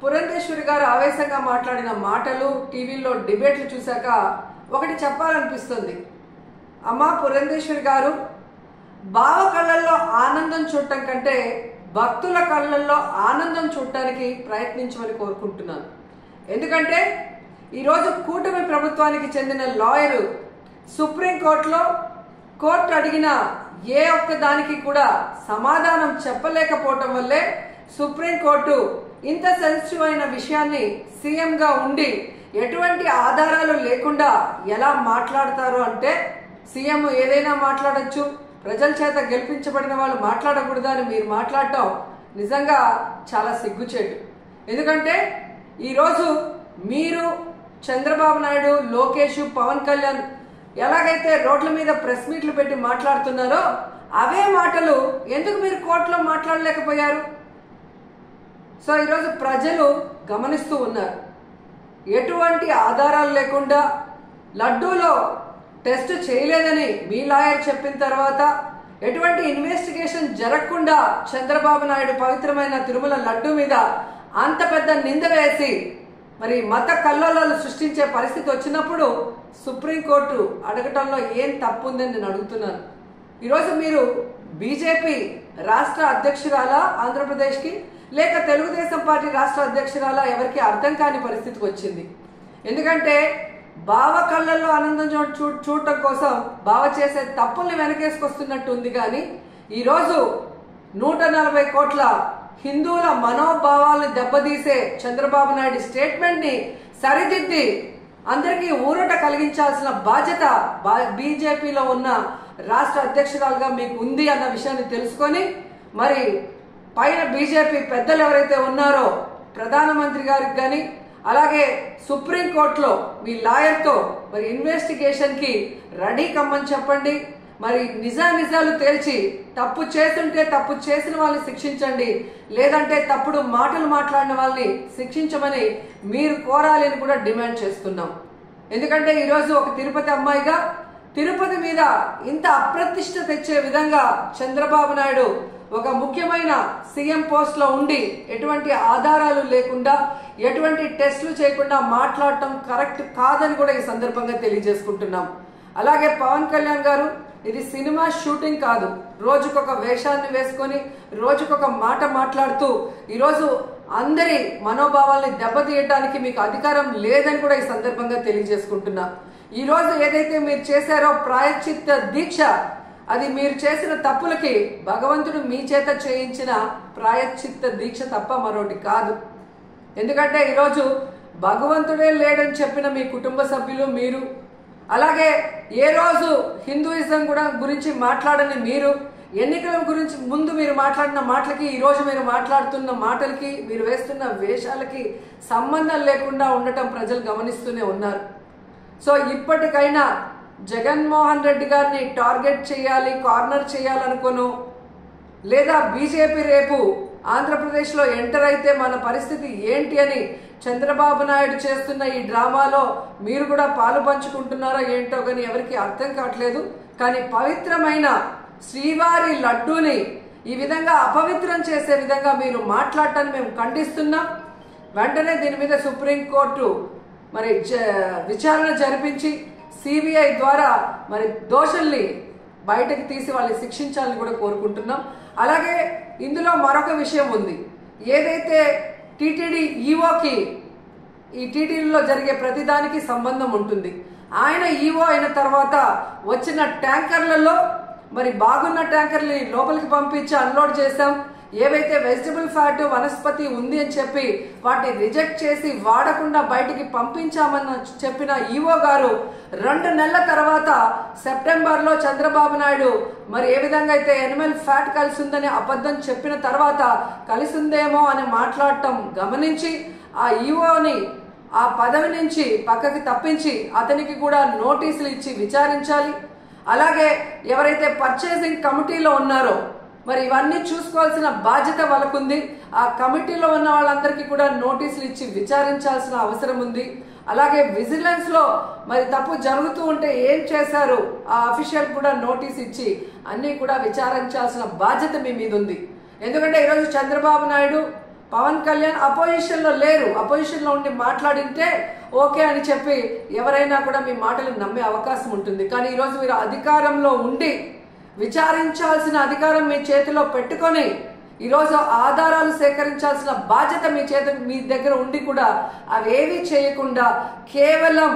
పురంధేశ్వరి గారు ఆవేశంగా మాట్లాడిన మాటలు టీవీలో డిబేట్లు చూశాక ఒకటి చెప్పాలనిపిస్తుంది. అమ్మా పురంధేశ్వరి గారు, బావ కళ్ళల్లో ఆనందం చూడటం కంటే భక్తుల కళ్ళల్లో ఆనందం చూడటానికి ప్రయత్నించమని కోరుకుంటున్నాను. ఎందుకంటే ఈరోజు కూటమి ప్రభుత్వానికి చెందిన లాయరు సుప్రీంకోర్టులో కోర్టు అడిగిన ఏ ఒక్క దానికి కూడా సమాధానం చెప్పలేకపోవటం వల్లే సుప్రీంకోర్టు ఇంత సెన్సిటివ్ అయిన విషయాన్ని సీఎంగా ఉండి ఎటువంటి ఆధారాలు లేకుండా ఎలా మాట్లాడతారు అంటే, సీఎం ఏదైనా మాట్లాడచ్చు, ప్రజల చేత గెలిపించబడిన వాళ్ళు మాట్లాడకూడదు అని మీరు మాట్లాడటం నిజంగా చాలా సిగ్గుచేటు. ఎందుకంటే ఈరోజు మీరు చంద్రబాబు నాయుడు, లోకేష్, పవన్ కళ్యాణ్ ఎలాగైతే రోడ్ల మీద ప్రెస్ మీట్లు పెట్టి మాట్లాడుతున్నారో అవే మాటలు ఎందుకు మీరు కోర్టులో మాట్లాడలేకపోయారు? సో ఈరోజు ప్రజలు గమనిస్తూ ఉన్నారు. ఎటువంటి ఆధారాలు లేకుండా లడ్డూలో టెస్ట్ చేయలేదని మీ లాయర్ చెప్పిన తర్వాత, ఎటువంటి ఇన్వెస్టిగేషన్ జరగకుండా చంద్రబాబు నాయుడు పవిత్రమైన తిరుమల లడ్డూ మీద అంత పెద్ద నింద వేసి మరి మత కల్లోలాలు సృష్టించే పరిస్థితి వచ్చినప్పుడు సుప్రీంకోర్టు అడగటంలో ఏం తప్పు ఉందని నేను అడుగుతున్నాను. ఈరోజు మీరు బీజేపీ రాష్ట్ర అధ్యక్షురాలా ఆంధ్రప్రదేశ్కి, లేక తెలుగుదేశం పార్టీ రాష్ట్ర అధ్యక్షురాలా, ఎవరికి అర్థం కాని పరిస్థితికి వచ్చింది. ఎందుకంటే బావ కళ్ళల్లో ఆనందం చూడటం కోసం బావ చేసే తప్పుల్ని వెనకేసుకొస్తున్నట్టు ఉంది. కానీ ఈరోజు 140 కోట్ల హిందువుల మనోభావాలను దెబ్బతీసే చంద్రబాబు నాయుడు స్టేట్మెంట్ ని సరిదిద్ది అందరికీ ఊరట కలిగించాల్సిన బాధ్యత బీజేపీలో ఉన్న రాష్ట్ర అధ్యక్షురాలుగా మీకు ఉంది అన్న విషయాన్ని తెలుసుకొని, మరి పైన బీజేపీ పెద్దలు ఎవరైతే ఉన్నారో ప్రధానమంత్రి గారికి కానీ, అలాగే సుప్రీంకోర్టులో మీ లాయర్తో మరి ఇన్వెస్టిగేషన్ కి రెడీ కమ్మని చెప్పండి. మరి నిజాలు తేల్చి తప్పు చేస్తుంటే తప్పు చేసిన వాళ్ళని శిక్షించండి, లేదంటే తప్పుడు మాటలు మాట్లాడిన వాళ్ళని శిక్షించమని మీరు కోరాలని కూడా డిమాండ్ చేస్తున్నాం. ఎందుకంటే ఈరోజు ఒక తిరుపతి అమ్మాయిగా తిరుపతి మీద ఇంత అప్రతిష్ట తెచ్చే విధంగా చంద్రబాబు నాయుడు ఒక ముఖ్యమైన సీఎం పోస్ట్ లో ఉండి ఎటువంటి ఆధారాలు లేకుండా, ఎటువంటి టెస్టులు చేయకుండా మాట్లాడటం కరెక్ట్ కాదని కూడా ఈ సందర్భంగా తెలియజేసుకుంటున్నాం. అలాగే పవన్ కళ్యాణ్ గారు, ఇది సినిమా షూటింగ్ కాదు. రోజుకొక వేషాన్ని వేసుకొని రోజుకొక మాట మాట్లాడుతూ ఈరోజు అందరి మనోభావాల్ని దెబ్బతీయటానికి మీకు అధికారం లేదని కూడా ఈ సందర్భంగా తెలియజేసుకుంటున్నా. ఈ రోజు ఏదైతే మీరు చేశారో ప్రాయశ్చిత్త దీక్ష, అది మీరు చేసిన తప్పులకి భగవంతుడు మీ చేత చేయించిన ప్రాయశ్చిత్త దీక్ష తప్ప మరొకటి కాదు. ఎందుకంటే ఈరోజు భగవంతుడే లేడని చెప్పిన మీ కుటుంబ సభ్యులు, మీరు, అలాగే ఏ రోజు హిందూయిజం కూడా గురించి మాట్లాడని మీరు, ఎన్నికల గురించి ముందు మీరు మాట్లాడిన మాటలకి ఈ రోజు మీరు మాట్లాడుతున్న మాటలకి, మీరు వేస్తున్న వేషాలకి సంబంధం లేకుండా ఉండటం ప్రజలు గమనిస్తూనే ఉన్నారు. సో ఇప్పటికైనా జగన్మోహన్ రెడ్డి గారిని టార్గెట్ చేయాలి, కార్నర్ చేయాలనుకోను, లేదా బీజేపీ రేపు ఆంధ్రప్రదేశ్లో ఎంటర్ అయితే మన పరిస్థితి ఏంటి అని చంద్రబాబు నాయుడు చేస్తున్న ఈ డ్రామాలో మీరు కూడా పాలు పంచుకుంటున్నారో ఏంటో కానీ ఎవరికి అర్థం కావట్లేదు. కానీ పవిత్రమైన శ్రీవారి లడ్డూని ఈ విధంగా అపవిత్రం చేసే విధంగా మీరు మాట్లాడటాన్ని మేము ఖండిస్తున్నాం. వెంటనే దీని మీద సుప్రీంకోర్టు మరి విచారణ జరిపించి సిబిఐ ద్వారా మరి దోషుల్ని బయటకు తీసి వాళ్ళని శిక్షించాలని కూడా కోరుకుంటున్నాం. అలాగే ఇందులో మరొక విషయం ఉంది. ఏదైతే టీటీడీ ఈఓకి ఈ టీటీడీలో జరిగే ప్రతిదానికి సంబంధం ఉంటుంది. ఆయన ఈఓ అయిన తర్వాత వచ్చిన ట్యాంకర్లలో మరి బాగున్న ట్యాంకర్ని లోపలికి పంపించి అన్లోడ్ చేశాం. ఏవైతే వెజిటబుల్ ఫ్యాట్, వనస్పతి ఉంది అని చెప్పి వాటిని రిజెక్ట్ చేసి వాడకుండా బయటికి పంపించామని చెప్పిన ఈఓ గారు 2 నెలల తర్వాత సెప్టెంబర్లో చంద్రబాబు నాయుడు మరి ఏ విధంగా అయితే ఎనిమల్ ఫ్యాట్ కలిసి ఉందని అబద్ధం చెప్పిన తర్వాత కలిసి ఉందేమో అని మాట్లాడటం గమనించి ఆ ఈఓని ఆ పదవి నుంచి పక్కకి తప్పించి అతనికి కూడా నోటీసులు ఇచ్చి విచారించాలి. అలాగే ఎవరైతే పర్చేసింగ్ కమిటీలో ఉన్నారో మరి ఇవన్నీ చూసుకోవాల్సిన బాధ్యత వాళ్ళకుంది. ఆ కమిటీలో ఉన్న వాళ్ళందరికీ కూడా నోటీసులు ఇచ్చి విచారించాల్సిన అవసరం ఉంది. అలాగే విజిలెన్స్ లో మరి తప్పు జరుగుతూ ఉంటే ఏం చేశారు ఆ అఫీషియల్ కూడా నోటీస్ ఇచ్చి అన్ని కూడా విచారించాల్సిన బాధ్యత మీ మీద ఉంది. ఎందుకంటే ఈరోజు చంద్రబాబు నాయుడు పవన్ కళ్యాణ్ అపోజిషన్ లో లేరు, అపోజిషన్ లో ఉండి మాట్లాడింటే ఓకే అని చెప్పి ఎవరైనా కూడా మీ మాటలు నమ్మే అవకాశం ఉంటుంది. కానీ ఈరోజు మీరు అధికారంలో ఉండి విచారించాల్సిన అధికారం మీ చేతిలో పెట్టుకొని ఈరోజు ఆధారాలు సేకరించాల్సిన బాధ్యత మీ దగ్గర ఉండి కూడా అవేవి చేయకుండా కేవలం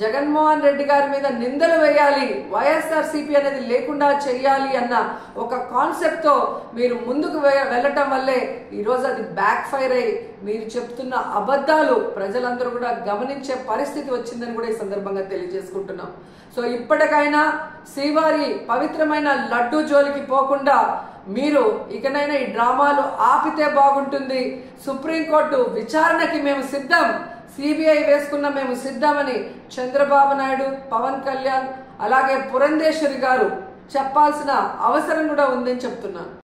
జగన్మోహన్ రెడ్డి గారి మీద నిందలు వేయాలి, వైఎస్ఆర్సీపీ అనేది లేకుండా చేయాలి అన్న ఒక కాన్సెప్ట్ తో మీరు ముందుకు వెళ్ళటం వల్లే ఈరోజు అది బ్యాక్ ఫైర్ అయ్యి మీరు చెప్తున్న అబద్ధాలు ప్రజలందరూ కూడా గమనించే పరిస్థితి వచ్చిందని కూడా ఈ సందర్భంగా తెలియజేసుకుంటున్నాం. సో ఇప్పటికైనా శ్రీవారి పవిత్రమైన లడ్డు జోలికి పోకుండా మీరు ఇకనైనా ఈ డ్రామాలు ఆపితే బాగుంటుంది. సుప్రీంకోర్టు విచారణకి మేము సిద్ధం, సిబిఐ వేసుకున్న మేము సిద్ధమని చంద్రబాబు నాయుడు, పవన్ కళ్యాణ్ అలాగే పురంధేశ్వరి గారు చెప్పాల్సిన అవసరం కూడా ఉందని చెప్తున్నాను.